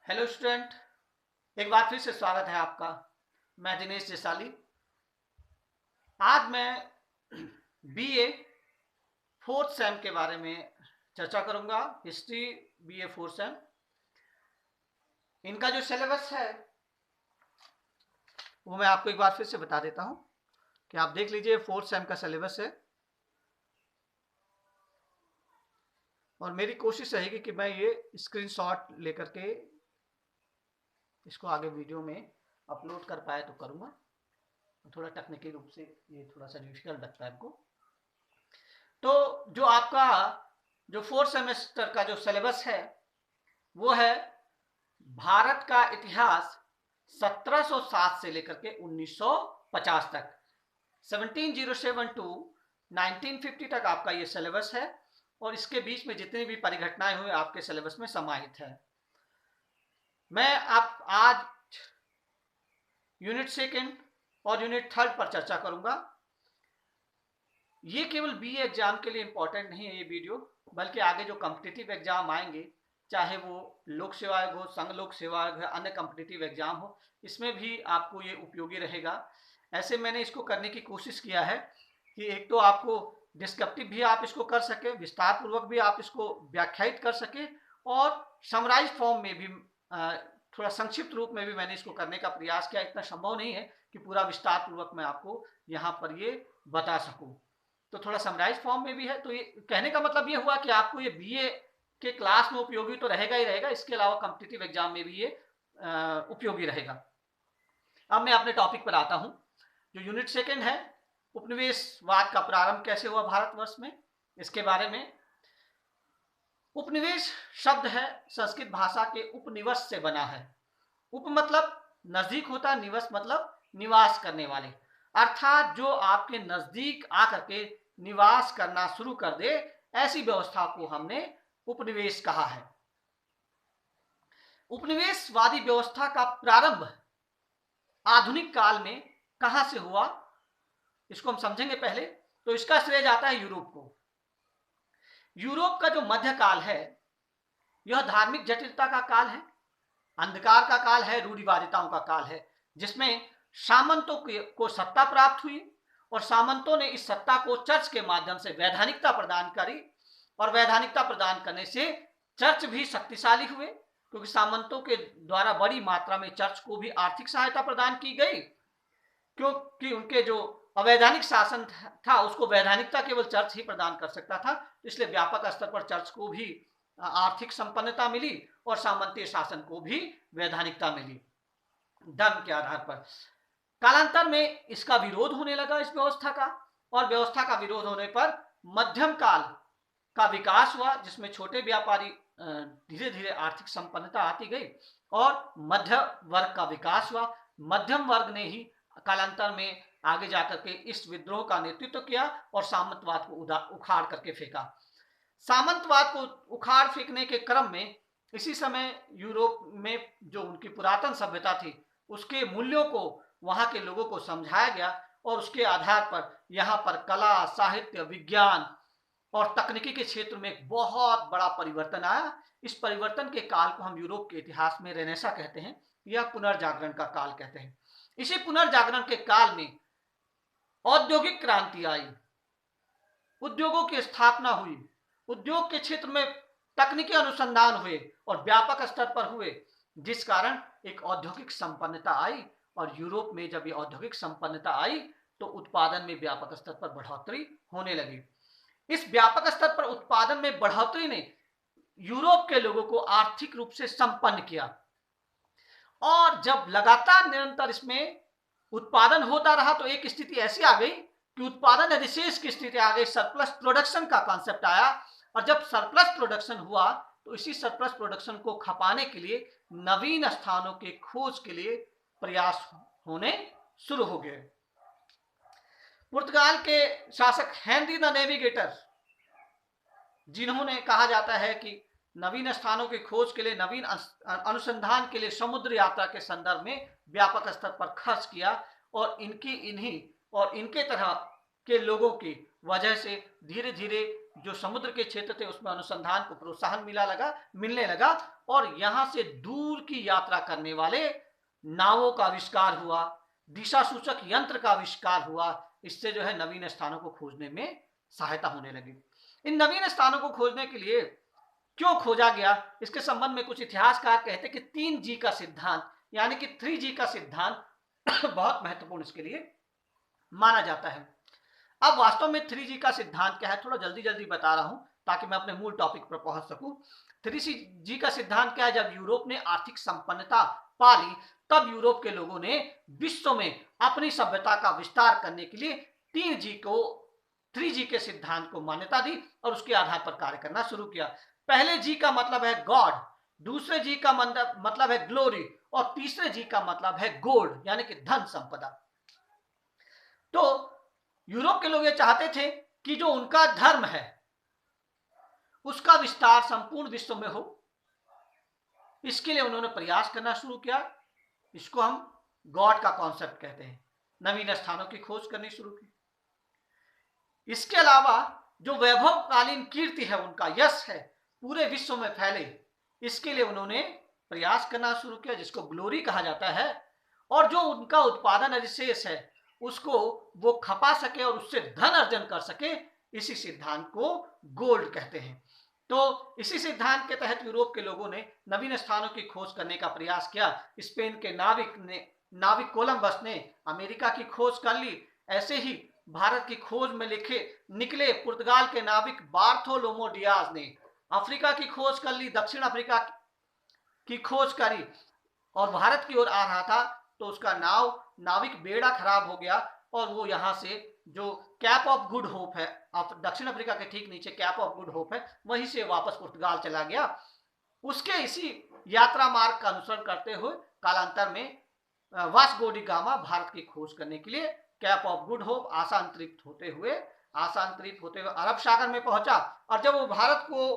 Hello student, एक बार फिर से स्वागत है आपका। मैं दिनेश जैसाली। आज मैं बीए फोर्थ सेम के बारे में चर्चा करूंगा। हिस्ट्री बीए फोर्थ सेम, इनका जो सिलेबस है वो मैं आपको एक बार फिर से बता देता हूं कि आप देख लीजिए। फोर्थ सेम का सिलेबस है और मेरी कोशिश रहेगी कि मैं ये स्क्रीनशॉट लेकर के इसको आगे वीडियो में अपलोड कर पाए तो करूंगा। थोड़ा तकनीकी रूप से ये थोड़ा सा डिफिकल्ट लगता है हमको। तो जो आपका जो फोर्थ सेमेस्टर का जो सिलेबस है वो है भारत का इतिहास 1707 से लेकर के 1950 तक, 1707 टू 1950 तक आपका ये सिलेबस है। और इसके बीच में जितनी भी परिघटनाएं हुई आपके सिलेबस में समाहित है। मैं आप आज यूनिट सेकेंड और यूनिट थर्ड पर चर्चा करूंगा। ये केवल बी एग्जाम के लिए इंपॉर्टेंट नहीं है ये वीडियो, बल्कि आगे जो कॉम्पिटिटिव एग्जाम आएंगे, चाहे वो लोक सेवा आयोग हो, संघ लोक सेवा आयोग हो, अन्य कॉम्पिटिटिव एग्जाम हो, इसमें भी आपको ये उपयोगी रहेगा। ऐसे मैंने इसको करने की कोशिश किया है कि एक तो आपको डिस्क्रिप्टिव भी आप इसको कर सके, विस्तार पूर्वक भी आप इसको व्याख्यायित कर सके, और समराइज फॉर्म में भी थोड़ा संक्षिप्त रूप में भी मैंने इसको करने का प्रयास किया। इतना संभव नहीं है कि पूरा विस्तार पूर्वक मैं आपको यहाँ पर ये बता सकूं, तो थोड़ा समराइज फॉर्म में भी है। तो ये कहने का मतलब ये हुआ कि आपको ये बीए के क्लास में उपयोगी तो रहेगा ही रहेगा, इसके अलावा कॉम्पिटिटिव एग्जाम में भी ये उपयोगी रहेगा। अब मैं अपने टॉपिक पर आता हूं। जो यूनिट सेकेंड है, उपनिवेशवाद का प्रारंभ कैसे हुआ भारतवर्ष में, इसके बारे में। उपनिवेश शब्द है संस्कृत भाषा के उपनिवस से बना है। उप मतलब नजदीक होता है, निवस मतलब निवास करने वाले, अर्थात जो आपके नजदीक आकर के निवास करना शुरू कर दे, ऐसी व्यवस्था को हमने उपनिवेश कहा है। उपनिवेशवादी व्यवस्था का प्रारंभ आधुनिक काल में कहां से हुआ, इसको हम समझेंगे पहले। तो इसका श्रेय जाता है यूरोप को। यूरोप का जो मध्यकाल है यह धार्मिक जटिलता का काल है, अंधकार का काल है, रूढ़िवादिताओं का काल है, जिसमें सामंतों को सत्ता प्राप्त हुई और सामंतों ने इस सत्ता को चर्च के माध्यम से वैधानिकता प्रदान करी। और वैधानिकता प्रदान करने से चर्च भी शक्तिशाली हुए, क्योंकि सामंतों के द्वारा बड़ी मात्रा में चर्च को भी आर्थिक सहायता प्रदान की गई, क्योंकि उनके जो अवैधानिक शासन था उसको वैधानिकता केवल चर्च ही प्रदान कर सकता था। इसलिए व्यापक स्तर पर चर्च को भी आर्थिक संपन्नता मिली और सामंतीय शासन को भी वैधानिकता मिली धर्म के आधार पर। कालांतर में इसका विरोध होने लगा इस व्यवस्था का, और व्यवस्था का विरोध होने पर मध्यम काल का विकास हुआ, जिसमें छोटे व्यापारी धीरे धीरे आर्थिक संपन्नता आती गई और मध्य वर्ग का विकास हुआ। मध्यम वर्ग ने ही कालांतर में आगे जाकर के इस विद्रोह का नेतृत्व किया और सामंतवाद को उखाड़ करके फेंका। सामंतवाद को उखाड़ फेंकने के क्रम में इसी समय यूरोप में जो उनकी पुरातन सभ्यता थी उसके मूल्यों को वहां के लोगों को समझाया गया, और उसके आधार पर यहाँ पर कला, साहित्य, विज्ञान और तकनीकी के क्षेत्र में एक बहुत बड़ा परिवर्तन आया। इस परिवर्तन के काल को हम यूरोप के इतिहास में रेनेसा कहते हैं, या पुनर्जागरण का काल कहते हैं। इसी पुनर्जागरण के काल में औद्योगिक क्रांति आई, उद्योगों की स्थापना हुई, उद्योग के क्षेत्र में तकनीकी अनुसंधान हुए और व्यापक स्तर पर हुए, जिस कारण एक औद्योगिक संपन्नता आई। और यूरोप में जब ये औद्योगिक संपन्नता आई तो उत्पादन में व्यापक स्तर पर बढ़ोतरी होने लगी। इस व्यापक स्तर पर उत्पादन में बढ़ोतरी ने यूरोप के लोगों को आर्थिक रूप से संपन्न किया, और जब लगातार निरंतर इसमें उत्पादन होता रहा तो एक स्थिति ऐसी आ गई कि उत्पादन अधिशेष की स्थिति आ गई, सरप्लस प्रोडक्शन का कॉन्सेप्ट आया। और जब सरप्लस प्रोडक्शन हुआ तो इसी सरप्लस प्रोडक्शन को खपाने के लिए नवीन स्थानों के खोज के लिए प्रयास होने शुरू हो गए। पुर्तगाल के शासक हेनरी द नेविगेटर, जिन्होंने कहा जाता है कि नवीन स्थानों की खोज के लिए, नवीन अनुसंधान के लिए समुद्र यात्रा के संदर्भ में व्यापक स्तर पर खर्च किया, और इनकी इन्हीं और इनके तरह के लोगों की वजह से धीरे धीरे जो समुद्र के क्षेत्र थे उसमें अनुसंधान को प्रोत्साहन मिलने लगा और यहां से दूर की यात्रा करने वाले नावों का आविष्कार हुआ, दिशा सूचक यंत्र का आविष्कार हुआ। इससे जो है नवीन स्थानों को खोजने में सहायता होने लगी। इन नवीन स्थानों को खोजने के लिए क्यों खोजा गया, इसके संबंध में कुछ इतिहासकार कहते हैं कि 3G का सिद्धांत यानी कि 3G का सिद्धांत बहुत महत्वपूर्ण इसके लिए माना जाता है। अब वास्तव में 3G का सिद्धांत क्या है, थोड़ा जल्दी जल्दी बता रहा हूं ताकि मैं अपने मूल टॉपिक पर पहुंच सकूं। 3G का सिद्धांत क्या है, जब यूरोप ने आर्थिक संपन्नता पा ली तब यूरोप के लोगों ने विश्व में अपनी सभ्यता का विस्तार करने के लिए 3G के सिद्धांत को मान्यता दी और उसके आधार पर कार्य करना शुरू किया। पहले G का मतलब है गॉड, दूसरे G का मतलब है ग्लोरी और तीसरे G का मतलब है गोल्ड यानी कि धन संपदा। तो यूरोप के लोग ये चाहते थे कि जो उनका धर्म है उसका विस्तार संपूर्ण विश्व में हो। इसके लिए उन्होंने प्रयास करना शुरू किया। इसको हम गॉड का कॉन्सेप्ट कहते हैं। नवीन स्थानों की खोज करनी शुरू की। इसके अलावा जो वैभवकालीन कीर्ति है, उनका यश है, पूरे विश्व में फैले, इसके लिए उन्होंने प्रयास करना शुरू किया जिसको ग्लोरी कहा जाता है। और जो उनका उत्पादन अधिशेष है उसको वो खपा सके और उससे धन अर्जन कर सके, इसी सिद्धांत को गोल्ड कहते हैं। तो इसी सिद्धांत के तहत यूरोप के लोगों ने नवीन स्थानों की खोज करने का प्रयास किया। स्पेन के नाविक कोलंबस ने अमेरिका की खोज कर ली। ऐसे ही भारत की खोज में निकले पुर्तगाल के नाविक बार्थोलोमो डियाज ने अफ्रीका की खोज कर ली, दक्षिण अफ्रीका की खोज करी और भारत की ओर आ रहा था तो उसका नाविक बेड़ा खराब हो गया और वो यहां से जो कैप ऑफ गुड होप है, दक्षिण अफ्रीका के ठीक नीचे कैप ऑफ गुड होप है, वहीं से वापस पुर्तगाल चला गया। उसके इसी यात्रा मार्ग का अनुसरण करते हुए कालांतर में वास्को डी गामा भारत की खोज करने के लिए कैप ऑफ गुड होप आशांतरित होते हुए अरब सागर में पहुंचा। और जब वो भारत को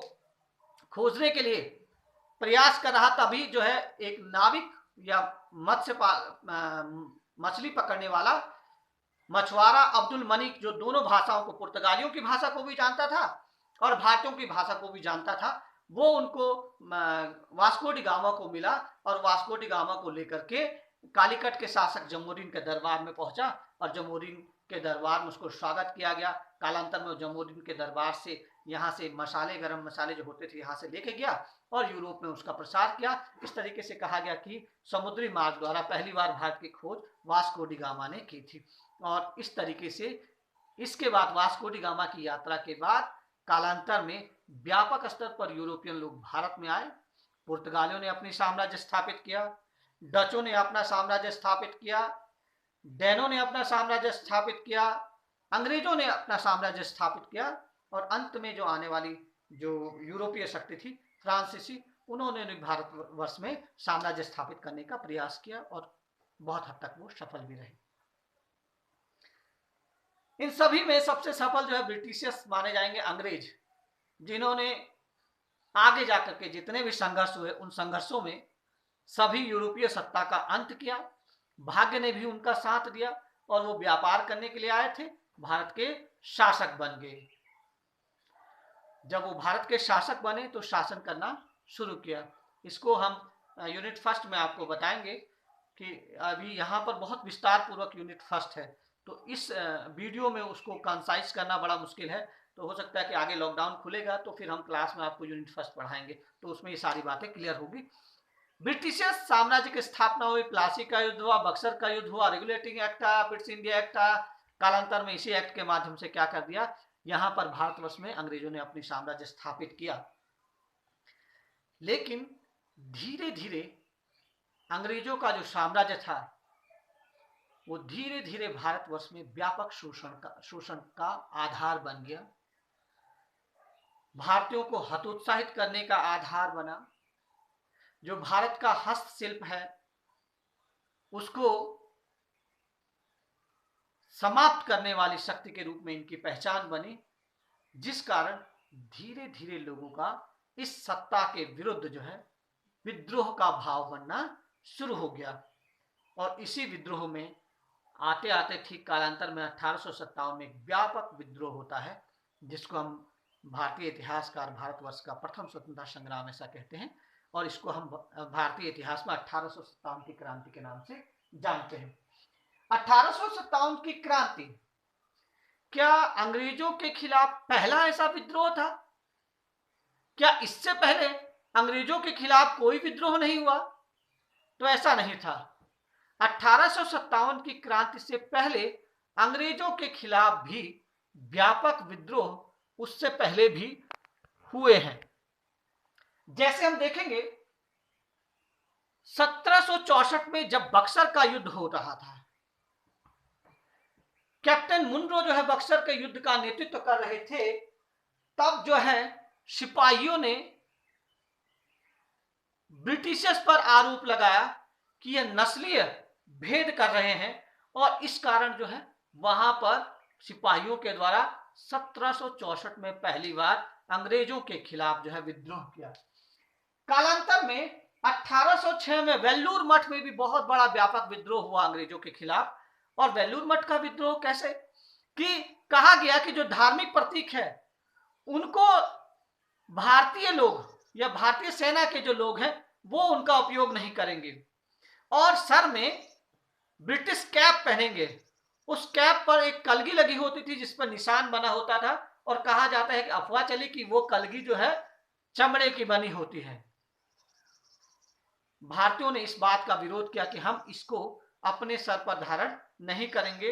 खोजने के लिए प्रयास कर रहा तभी जो है एक नाविक या मछली पकड़ने वाला मछुआरा अब्दुल मनिक, जो दोनों भाषाओं को, पुर्तगालियों की भाषा को भी जानता था और भारतीयों की भाषा को भी जानता था, वो उनको वास्को डी गामा को मिला और वास्को डी गामा को लेकर के कालीकट के शासक जमोरिन के दरबार में पहुंचा और जमोरिन के दरबार में उसको स्वागत किया गया। कालांतर में जमोरिन के दरबार से यहाँ से गरम मसाले जो होते थे यहाँ से लेके गया और यूरोप में उसका प्रसार किया। इस तरीके से कहा गया कि समुद्री मार्ग द्वारा पहली बार भारत की खोज वास्को डी गामा ने की थी। और इस तरीके से इसके बाद वास्को डी गामा की यात्रा के बाद कालांतर में व्यापक स्तर पर यूरोपियन लोग भारत में आए। पुर्तगालियों ने अपनी साम्राज्य स्थापित किया, डचों ने अपना साम्राज्य स्थापित किया, डैनों ने अपना साम्राज्य स्थापित किया, अंग्रेजों ने अपना साम्राज्य स्थापित किया और अंत में जो आने वाली जो यूरोपीय शक्ति थी फ्रांसीसी, उन्होंने भारतवर्ष में साम्राज्य स्थापित करने का प्रयास किया और बहुत हद तक वो सफल भी रहे। इन सभी में सबसे सफल जो है ब्रिटिशर्स माने जाएंगे, अंग्रेज, जिन्होंने आगे जाकर के जितने भी संघर्ष हुए उन संघर्षों में सभी यूरोपीय सत्ता का अंत किया। भाग्य ने भी उनका साथ दिया और वो व्यापार करने के लिए आए थे, भारत के शासक बन गए। जब वो भारत के शासक बने तो शासन करना शुरू किया। इसको हम यूनिट फर्स्ट में आपको बताएंगे कि अभी यहाँ पर बहुत विस्तार पूर्वक यूनिट फर्स्ट है, तो इस वीडियो में उसको कंसाइज करना बड़ा मुश्किल है। तो हो सकता है कि आगे लॉकडाउन खुलेगा तो फिर हम क्लास में आपको यूनिट फर्स्ट पढ़ाएंगे, तो उसमें ये सारी बातें क्लियर होगी। ब्रिटिश साम्राज्य की स्थापना हुई, प्लासी का युद्ध हुआ, बक्सर का युद्ध हुआ, रेगुलेटिंग एक्ट आया, पिट्स इंडिया एक्ट आया। कालांतर में इसी एक्ट के माध्यम से क्या कर दिया, यहाँ पर भारतवर्ष में अंग्रेजों ने अपनी साम्राज्य स्थापित किया। लेकिन धीरे धीरे अंग्रेजों का जो साम्राज्य था वो धीरे धीरे भारतवर्ष में व्यापक शोषण का आधार बन गया, भारतीयों को हतोत्साहित करने का आधार बना। जो भारत का हस्तशिल्प है उसको समाप्त करने वाली शक्ति के रूप में इनकी पहचान बनी, जिस कारण धीरे धीरे लोगों का इस सत्ता के विरुद्ध जो है विद्रोह का भाव बनना शुरू हो गया। और इसी विद्रोह में आते आते ठीक कालांतर में 1857 में एक व्यापक विद्रोह होता है जिसको हम भारतीय इतिहासकार भारतवर्ष का प्रथम स्वतंत्रता संग्राम ऐसा कहते हैं, और इसको हम भारतीय इतिहास में 1857 की क्रांति के नाम से जानते हैं। 1857 की क्रांति क्या अंग्रेजों के खिलाफ पहला ऐसा विद्रोह था? क्या इससे पहले अंग्रेजों के खिलाफ कोई विद्रोह नहीं हुआ? तो ऐसा नहीं था। 1857 की क्रांति से पहले अंग्रेजों के खिलाफ भी व्यापक विद्रोह उससे पहले भी हुए हैं। जैसे हम देखेंगे 1764 में जब बक्सर का युद्ध हो रहा था, कैप्टन मुनरो जो है बक्सर के युद्ध का नेतृत्व कर रहे थे, तब जो है सिपाहियों ने ब्रिटिशर्स पर आरोप लगाया कि यह नस्लीय भेद कर रहे हैं, और इस कारण जो है वहां पर सिपाहियों के द्वारा 1764 में पहली बार अंग्रेजों के खिलाफ जो है विद्रोह किया। कालांतर में 1806 में वेल्लूर मठ में भी बहुत बड़ा व्यापक विद्रोह हुआ अंग्रेजों के खिलाफ। और वेल्लूर मठ का विद्रोह कैसे कि कहा गया कि जो धार्मिक प्रतीक है उनको भारतीय लोग या भारतीय सेना के जो लोग हैं वो उनका उपयोग नहीं करेंगे, और सर में ब्रिटिश कैप पहनेंगे। उस कैप पर एक कलगी लगी होती थी जिस पर निशान बना होता था, और कहा जाता है कि अफवाह चली कि वो कलगी जो है चमड़े की बनी होती है। भारतीयों ने इस बात का विरोध किया कि हम इसको अपने सर पर धारण नहीं करेंगे,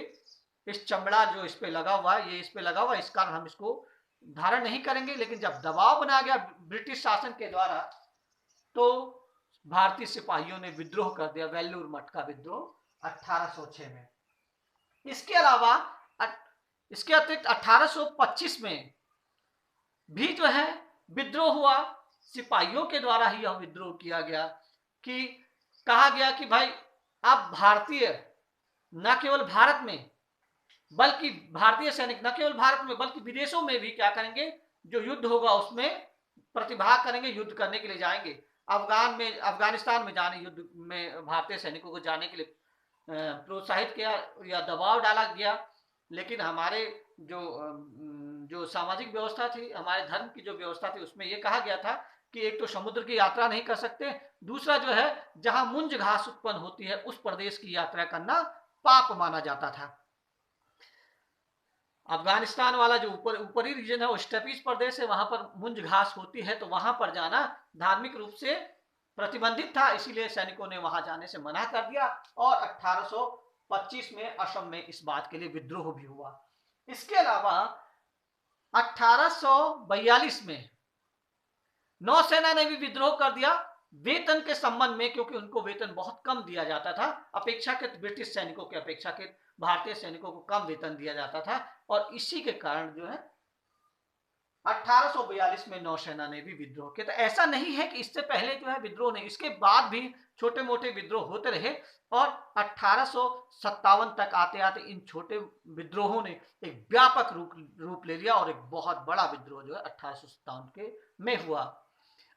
इस चमड़ा जो इस पे लगा हुआ है, ये इस पे लगा हुआ है, इस कारण हम इसको धारण नहीं करेंगे। लेकिन जब दबाव बना गया ब्रिटिश शासन के द्वारा, तो भारतीय सिपाहियों ने विद्रोह कर दिया, वेल्लूर मठ का विद्रोह 1806 में। इसके अलावा इसके अतिरिक्त 1825 में भी जो है विद्रोह हुआ, सिपाहियों के द्वारा ही यह विद्रोह किया गया कि कहा गया कि भाई अब भारतीय न केवल भारत में बल्कि भारतीय सैनिक न केवल भारत में बल्कि विदेशों में भी क्या करेंगे, जो युद्ध होगा उसमें प्रतिभाग करेंगे, युद्ध करने के लिए जाएंगे। अफगानिस्तान में जाने युद्ध में भारतीय सैनिकों को जाने के लिए प्रोत्साहित किया या दबाव डाला गया। लेकिन हमारे जो सामाजिक व्यवस्था थी, हमारे धर्म की जो व्यवस्था थी, उसमें यह कहा गया था कि एक तो समुद्र की यात्रा नहीं कर सकते, दूसरा जो है जहां मुंज घास उत्पन्न होती है उस प्रदेश की यात्रा करना पाप माना जाता था। अफगानिस्तान वाला जो ऊपरी रीजन है वो स्टेपीज प्रदेश है, वहां पर मुंज घास होती है, तो वहां पर जाना धार्मिक रूप से प्रतिबंधित था, इसीलिए सैनिकों ने वहां जाने से मना कर दिया। और 1825 में असम में इस बात के लिए विद्रोह भी हुआ। इसके अलावा 1842 में नौसेना ने भी विद्रोह कर दिया वेतन के संबंध में, क्योंकि उनको वेतन बहुत कम दिया जाता था, अपेक्षाकृत ब्रिटिश सैनिकों के अपेक्षाकृत भारतीय सैनिकों को कम वेतन दिया जाता था, और इसी के कारण जो है 1842 में नौसेना ने भी विद्रोह किया। तो ऐसा नहीं है कि इससे पहले जो है विद्रोह नहीं, इसके बाद भी छोटे मोटे विद्रोह होते रहे, और 1857 तक आते आते इन छोटे विद्रोहों ने एक व्यापक रूप ले लिया, और एक बहुत बड़ा विद्रोह जो है 1857 के में हुआ।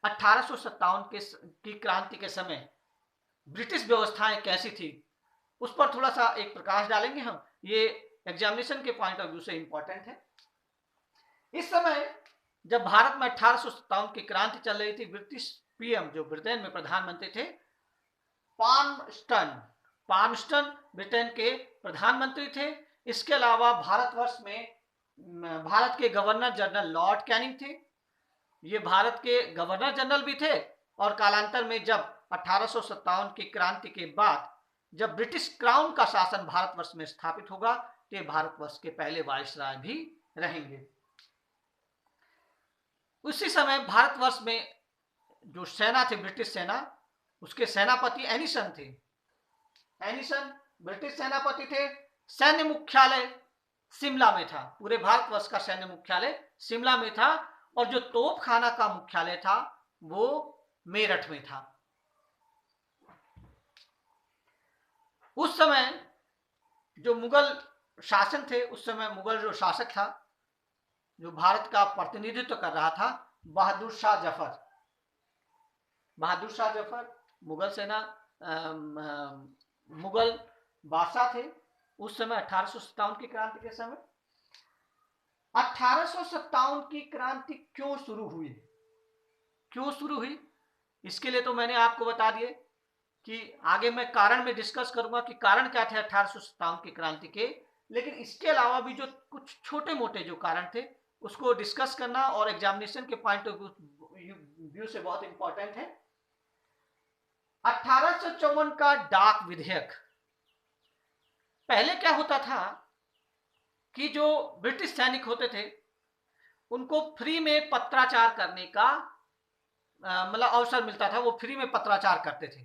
1857 की क्रांति के समय ब्रिटिश व्यवस्थाएं कैसी थी उस पर थोड़ा सा एक प्रकाश डालेंगे हम, ये एग्जामिनेशन के पॉइंट ऑफ व्यू से इंपॉर्टेंट है। इस समय जब भारत में 1857 की क्रांति चल रही थी, ब्रिटिश पीएम जो ब्रिटेन में प्रधानमंत्री थे, पाल्मस्टन ब्रिटेन के प्रधानमंत्री थे। इसके अलावा भारतवर्ष में भारत के गवर्नर जनरल लॉर्ड कैनिंग थे, ये भारत के गवर्नर जनरल भी थे। और कालांतर में जब 1857 की क्रांति के बाद जब ब्रिटिश क्राउन का शासन भारतवर्ष में स्थापित होगा, तो ये भारतवर्ष के पहले वायसराय भी रहेंगे। उसी समय भारतवर्ष में जो सेना थी, ब्रिटिश सेना, उसके सेनापति एनिसन थे। एनिसन ब्रिटिश सेनापति थे। सैन्य मुख्यालय शिमला में था, पूरे भारतवर्ष का सैन्य मुख्यालय शिमला में था, और जो तोपखाना का मुख्यालय था वो मेरठ में था। उस समय जो मुगल शासन थे, उस समय मुगल जो शासक था, जो भारत का प्रतिनिधित्व कर रहा था, बहादुर शाह जफर मुगल सेना मुगल बादशाह थे उस समय 1857 की क्रांति के समय। 1857 की क्रांति क्यों शुरू हुई? क्यों शुरू हुई इसके लिए तो मैंने आपको बता दिए कि आगे मैं कारण में डिस्कस करूंगा कि कारण क्या थे 1857 की क्रांति के। लेकिन इसके अलावा भी जो कुछ छोटे मोटे जो कारण थे उसको डिस्कस करना और एग्जामिनेशन के पॉइंट ऑफ व्यू से बहुत इंपॉर्टेंट है। 1854 का डाक विधेयक। पहले क्या होता था कि जो ब्रिटिश सैनिक होते थे उनको फ्री में पत्राचार करने का मतलब अवसर मिलता था। वो फ्री में पत्राचार करते थे,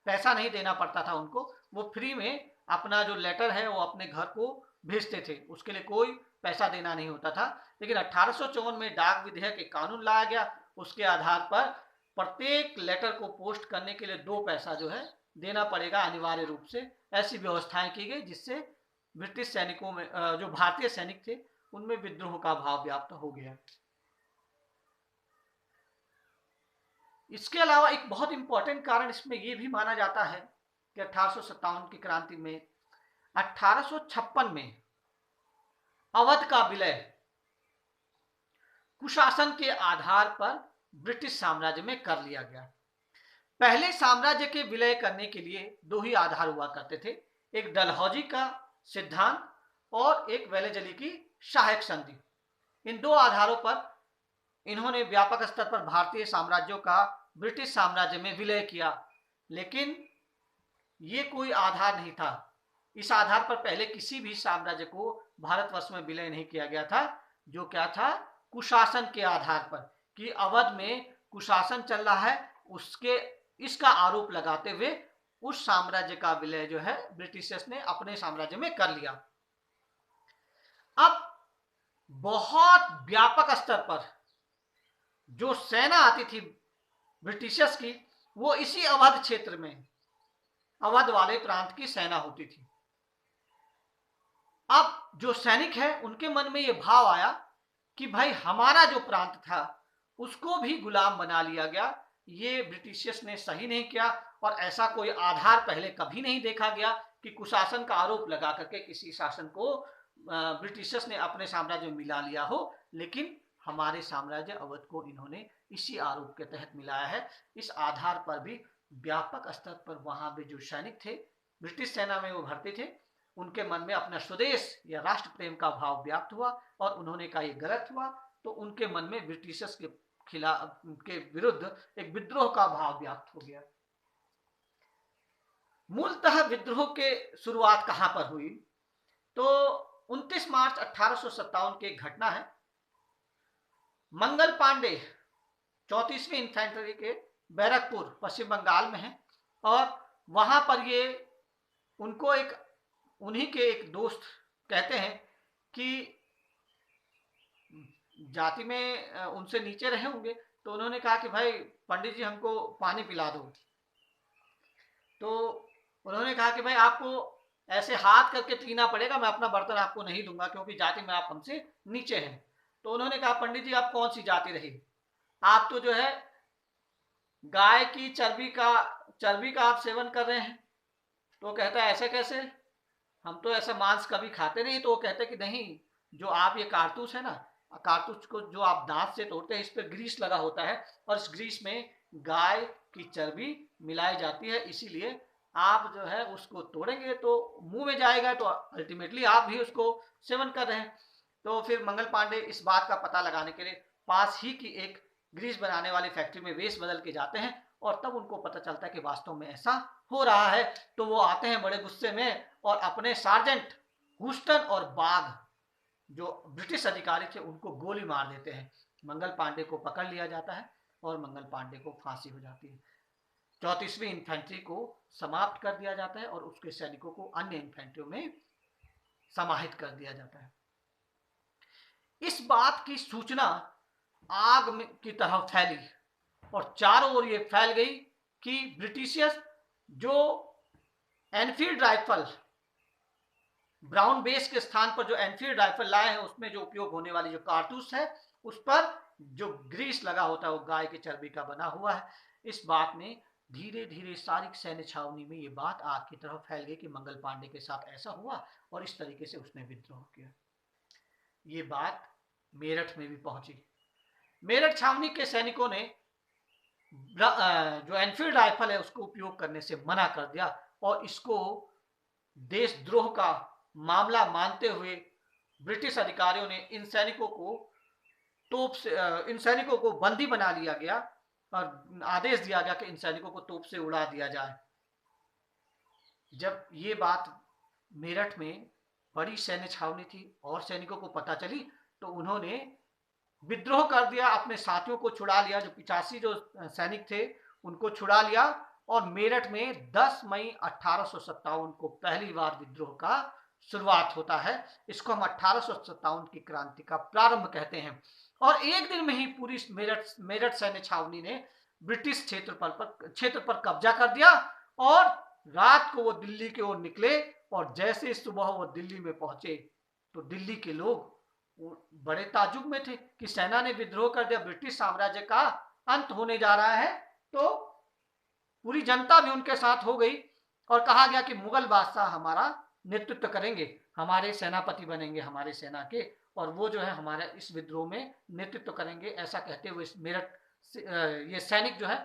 पैसा नहीं देना पड़ता था उनको। वो फ्री में अपना जो लेटर है वो अपने घर को भेजते थे, उसके लिए कोई पैसा देना नहीं होता था। लेकिन 1854 में डाक विधेयक एक कानून लाया गया, उसके आधार पर प्रत्येक लेटर को पोस्ट करने के लिए 2 पैसा जो है देना पड़ेगा अनिवार्य रूप से। ऐसी व्यवस्थाएं की गई जिससे ब्रिटिश सैनिकों में जो भारतीय सैनिक थे उनमें विद्रोह का भाव व्याप्त हो गया। इसके अलावा एक बहुत इंपॉर्टेंट कारण इसमें यह भी माना जाता है कि 1857 की क्रांति में 1856 में अवध का विलय कुशासन के आधार पर ब्रिटिश साम्राज्य में कर लिया गया। पहले साम्राज्य के विलय करने के लिए 2 ही आधार हुआ करते थे, एक डलहौजी का सिद्धांत और एक वेलेजली की सहायक संधि। इन 2 आधारों पर इन्होंने व्यापक स्तर पर भारतीय साम्राज्यों का ब्रिटिश साम्राज्य में विलय किया। लेकिन ये कोई आधार नहीं था, इस आधार पर पहले किसी भी साम्राज्य को भारतवर्ष में विलय नहीं किया गया था। जो क्या था, कुशासन के आधार पर कि अवध में कुशासन चल रहा है, उसके इसका आरोप लगाते हुए उस साम्राज्य का विलय जो है ब्रिटिशर्स ने अपने साम्राज्य में कर लिया। अब बहुत व्यापक स्तर पर जो सेना आती थी ब्रिटिशर्स की, वो इसी अवध क्षेत्र में, अवध वाले प्रांत की सेना होती थी। अब जो सैनिक है उनके मन में यह भाव आया कि भाई हमारा जो प्रांत था उसको भी गुलाम बना लिया गया, ये ब्रिटिशर्स ने सही नहीं किया। और ऐसा कोई आधार पहले कभी नहीं देखा गया कि कुशासन का आरोप लगा करके किसी शासन को ब्रिटिशर्स ने अपने साम्राज्य में मिला लिया हो। लेकिन हमारे साम्राज्य अवध को इन्होंने इसी आरोप के तहत मिलाया है। इस आधार पर भी व्यापक स्तर पर वहां पे जो सैनिक थे ब्रिटिश सेना में वो भर्ती थे, उनके मन में अपना स्वदेश या राष्ट्र प्रेम का भाव व्याप्त हुआ और उन्होंने कहा ये गलत हुआ, तो उनके मन में ब्रिटिशर्स के खिलाफ के विरुद्ध एक विद्रोह का भाव व्याप्त हो गया। मूलतः विद्रोह के शुरुआत कहां पर हुई? तो 29 मार्च 1857 की घटना है। मंगल पांडे 34वीं इन्फेंट्री के बैरकपुर पश्चिम बंगाल में है और वहां पर ये उनको एक उन्हीं के एक दोस्त कहते हैं कि जाति में उनसे नीचे रहे होंगे, तो उन्होंने कहा कि भाई पंडित जी हमको पानी पिला दो। तो उन्होंने कहा कि भाई आपको ऐसे हाथ करके पीना पड़ेगा, मैं अपना बर्तन आपको नहीं दूंगा क्योंकि जाति में आप हमसे नीचे हैं। तो उन्होंने कहा पंडित जी आप कौन सी जाति रही, आप तो जो है गाय की चर्बी का आप सेवन कर रहे हैं। तो कहता है ऐसे कैसे, हम तो ऐसा मांस कभी खाते नहीं। तो वो कहते कि नहीं, जो आप ये कारतूस है ना, कारतूस को जो आप दांत से तोड़ते हैं इस पर ग्रीस लगा होता है और इस ग्रीस में गाय की चर्बी मिलाई जाती है, इसीलिए आप जो है उसको तोड़ेंगे तो मुंह में जाएगा, तो अल्टीमेटली आप भी उसको सेवन कर रहे हैं। तो फिर मंगल पांडे इस बात का पता लगाने के लिए पास ही की एक ग्रीस बनाने वाली फैक्ट्री में वेश बदल के जाते हैं और तब उनको पता चलता है कि वास्तव में ऐसा हो रहा है। तो वो आते हैं बड़े गुस्से में और अपने सार्जेंट हुस्टन और बाघ जो ब्रिटिश अधिकारी थे उनको गोली मार देते हैं। मंगल पांडे को पकड़ लिया जाता है और मंगल पांडे को फांसी हो जाती है। 34वीं इन्फेंट्री को समाप्त कर दिया जाता है और उसके सैनिकों को अन्य इन्फेंट्रियों में समाहित कर दिया जाता है। इस बात की सूचना आग की तरह फैली और चारों ओर ये फैल गई कि ब्रिटिशियर्स जो एनफील्ड राइफल ब्राउन बेस के स्थान पर जो एनफील्ड राइफल लाए हैं उसमें जो उपयोग होने वाली जो कारतूस है उस पर जो ग्रीस लगा होता है वो गाय की चर्बी का बना हुआ है। इस बात ने धीरे धीरे सारी सैन्य छावनी में ये बात आग की तरफ फैल गई कि मंगल पांडे के साथ ऐसा हुआ और इस तरीके से उसने विद्रोह किया। ये बात मेरठ में भी पहुंची। मेरठ छावनी के सैनिकों ने जो एनफील्ड राइफल है उसको उपयोग करने से मना कर दिया और इसको देशद्रोह का मामला मानते हुए ब्रिटिश अधिकारियों ने इन सैनिकों को बंदी बना लिया गया और आदेश दिया गया कि इन सैनिकों को तोप से उड़ा दिया जाए। जब ये बात मेरठ में बड़ी सैन्य छावनी थी और सैनिकों को पता चली तो उन्होंने विद्रोह कर दिया, अपने साथियों को छुड़ा लिया, जो 85 जो सैनिक थे उनको छुड़ा लिया और मेरठ में 10 मई 1857 को पहली बार विद्रोह का शुरुआत होता है। इसको हम 1857 की क्रांति का प्रारंभ कहते हैं। और एक दिन में ही पूरी मेरठ सैन्य छावनी ने ब्रिटिश क्षेत्र पर कब्जा कर दिया और रात को वो दिल्ली की ओर निकले और जैसे सुबह वो दिल्ली में पहुंचे तो दिल्ली के लोग बड़े ताज्जुब में थे कि सेना ने विद्रोह कर दिया, ब्रिटिश साम्राज्य का अंत होने जा रहा है। तो पूरी जनता भी उनके साथ हो गई और कहा गया कि मुगल बादशाह हमारा नेतृत्व करेंगे, हमारे सेनापति बनेंगे हमारे सेना के, और वो जो है हमारे इस विद्रोह में नेतृत्व करेंगे। ऐसा कहते हुए मेरठ ये सैनिक जो है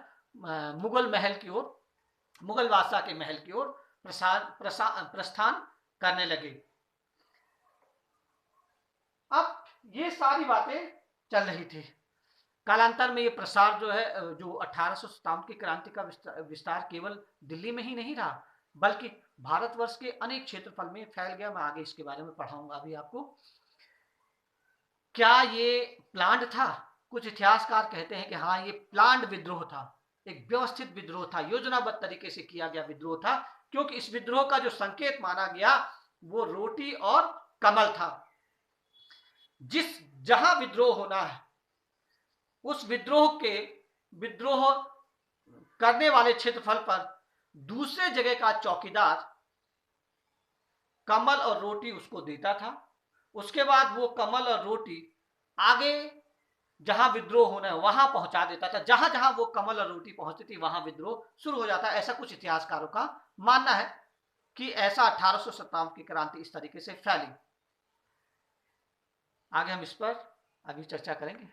मुगल महल की ओर, मुगल बादशाह के महल की ओर प्रस्थान करने लगे। अब ये सारी बातें चल रही थी। कालांतर में ये प्रसार जो है, जो 1857 की क्रांति का विस्तार केवल दिल्ली में ही नहीं रहा बल्कि भारतवर्ष के अनेक क्षेत्रफल में फैल गया। मैं आगे इसके बारे में पढ़ाऊंगा अभी आपको। क्या ये प्लान्ड था? कुछ इतिहासकार कहते हैं कि हाँ, ये प्लान्ड विद्रोह था, एक व्यवस्थित विद्रोह था, योजनाबद्ध तरीके से किया गया विद्रोह था, क्योंकि इस विद्रोह का जो संकेत माना गया वो रोटी और कमल था। जहां विद्रोह होना है उस विद्रोह करने वाले क्षेत्रफल पर दूसरे जगह का चौकीदार कमल और रोटी उसको देता था। उसके बाद वो कमल और रोटी आगे जहां विद्रोह होना है वहां पहुंचा देता था। जहां जहां वो कमल और रोटी पहुंचती थी वहां विद्रोह शुरू हो जाता। ऐसा कुछ इतिहासकारों का मानना है कि ऐसा 1857 की क्रांति इस तरीके से फैली। आगे हम इस पर अभी चर्चा करेंगे।